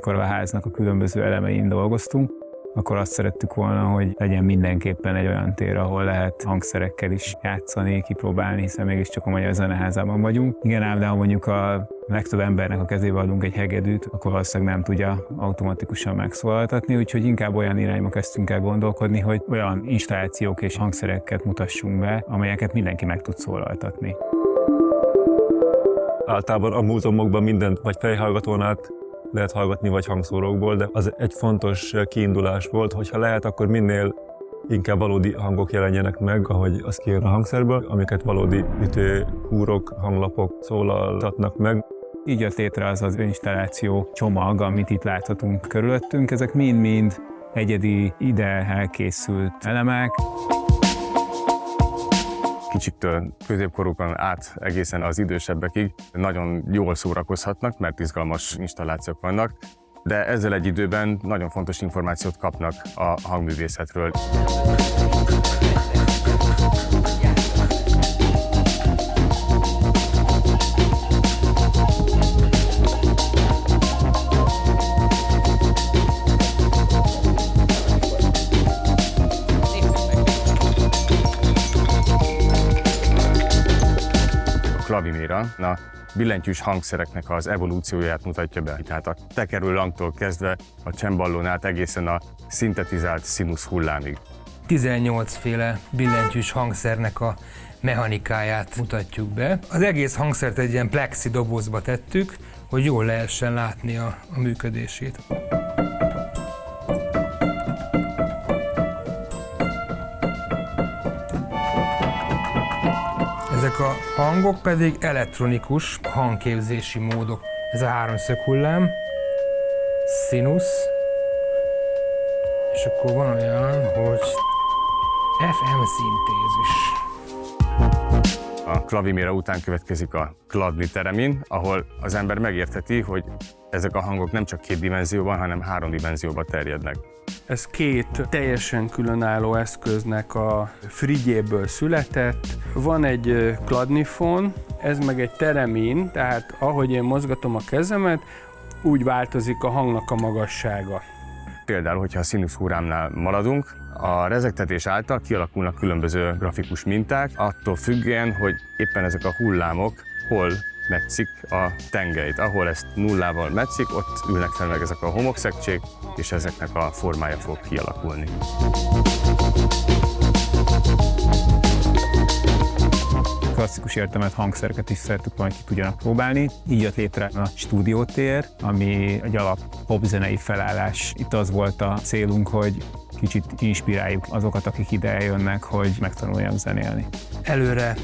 akarva a háznak a különböző elemein dolgoztunk, akkor azt szerettük volna, hogy legyen mindenképpen egy olyan tér, ahol lehet hangszerekkel is játszani, kipróbálni, hiszen mégiscsak a Magyar Zeneházában vagyunk. Igen ám, de ha mondjuk a legtöbb embernek a kezébe adunk egy hegedűt, akkor valószínűleg nem tudja automatikusan megszólaltatni, úgyhogy inkább olyan irányba kezdtünk el gondolkodni, hogy olyan installációk és hangszereket mutassunk be, amelyeket mindenki meg tud szólaltatni. Általában a múzeumokban mindent vagy fejhallgatón át lehet hallgatni, vagy hangszórókból, de az egy fontos kiindulás volt, hogyha lehet, akkor minél inkább valódi hangok jelenjenek meg, ahogy az kijön a hangszerből, amiket valódi ütő, húrok, hanglapok szólaltatnak meg. Így jött létre az az installáció csomag, amit itt láthatunk körülöttünk. Ezek mind-mind egyedi, ide elkészült elemek. Kicsiktől középkorúkon át egészen az idősebbekig nagyon jól szórakozhatnak, mert izgalmas installációk vannak, de ezzel egy időben nagyon fontos információt kapnak a hangművészetről. Klaviméra a billentyűs hangszereknek az evolúcióját mutatja be. Tehát a tekerő langtól kezdve a cemballón át egészen a szintetizált színusz hullámig. 18 féle billentyűs hangszernek a mechanikáját mutatjuk be. Az egész hangszert egy ilyen plexi dobozba tettük, hogy jól lehessen látni a működését. Ezek a hangok pedig elektronikus hangképzési módok. Ez a háromszög hullám, színusz, és akkor van olyan, hogy FM szintézis. A klaviméra után következik a kladni teremin, ahol az ember megértheti, hogy ezek a hangok nem csak 2 dimenzióban, hanem 3 dimenzióban terjednek. Ez 2 teljesen különálló eszköznek a frigyéből született. Van egy kladnifon, ez meg egy teremin, tehát ahogy én mozgatom a kezemet, úgy változik a hangnak a magassága. Például, hogyha a színusz hullámnál maradunk, a rezegtetés által kialakulnak különböző grafikus minták, attól függően, hogy éppen ezek a hullámok hol metszik a tengelyt. Ahol ezt nullával metszik, ott ülnek fel meg ezek a homokszekcsék, és ezeknek a formája fog kialakulni. Klasszikus értelmet hangszereket is szerettük volna ki tudjanak próbálni. Így jött létre a stúdiótér, ami egy alap popzenei felállás. Itt az volt a célunk, hogy kicsit inspiráljuk azokat, akik ide eljönnek, hogy megtanuljanak zenélni. Előre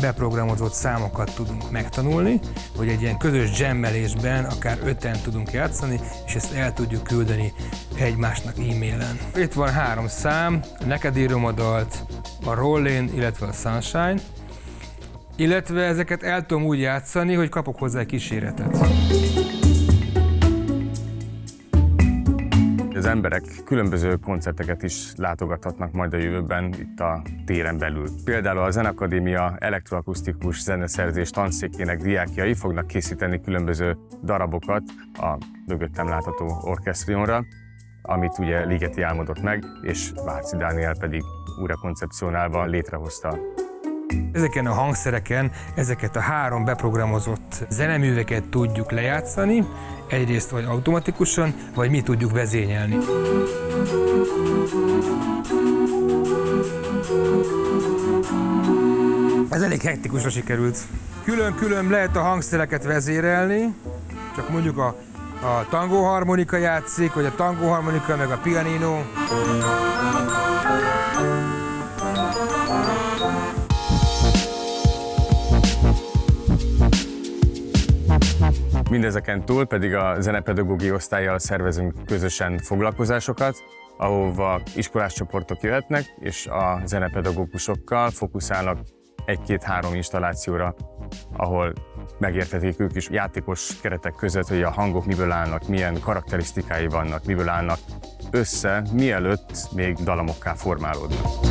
beprogramozott számokat tudunk megtanulni, hogy egy ilyen közös jammelésben akár 5-en tudunk játszani, és ezt el tudjuk küldeni egymásnak e-mailen. Itt van 3 szám, Neked írom a dalt, a Rollin, illetve a Sunshine, illetve ezeket el tudom úgy játszani, hogy kapok hozzá egy kíséretet. Az emberek különböző koncerteket is látogathatnak majd a jövőben itt a téren belül. Például a Zeneakadémia elektroakusztikus zeneszerzés tanszékének diákjai fognak készíteni különböző darabokat a mögöttem látható orkesztrionra, amit ugye Ligeti álmodott meg, és Váci Dániel pedig újra koncepcionálva létrehozta. Ezeken a hangszereken ezeket a 3 beprogramozott zeneműveket tudjuk lejátszani, egyrészt vagy automatikusan, vagy mi tudjuk vezényelni. Ez elég hektikusra sikerült. Külön-külön lehet a hangszereket vezérelni, csak mondjuk a tangóharmonika játszik, vagy a tangóharmonika meg a pianino. Mindezeken túl pedig a zenepedagógiai osztállyal szervezünk közösen foglalkozásokat, ahova iskolás csoportok jöhetnek, és a zenepedagógusokkal fókuszálnak 1-2-3 installációra, ahol megérthetik ők is játékos keretek között, hogy a hangok miből állnak, milyen karakterisztikái vannak, miből állnak össze, mielőtt még dalamokká formálódnak.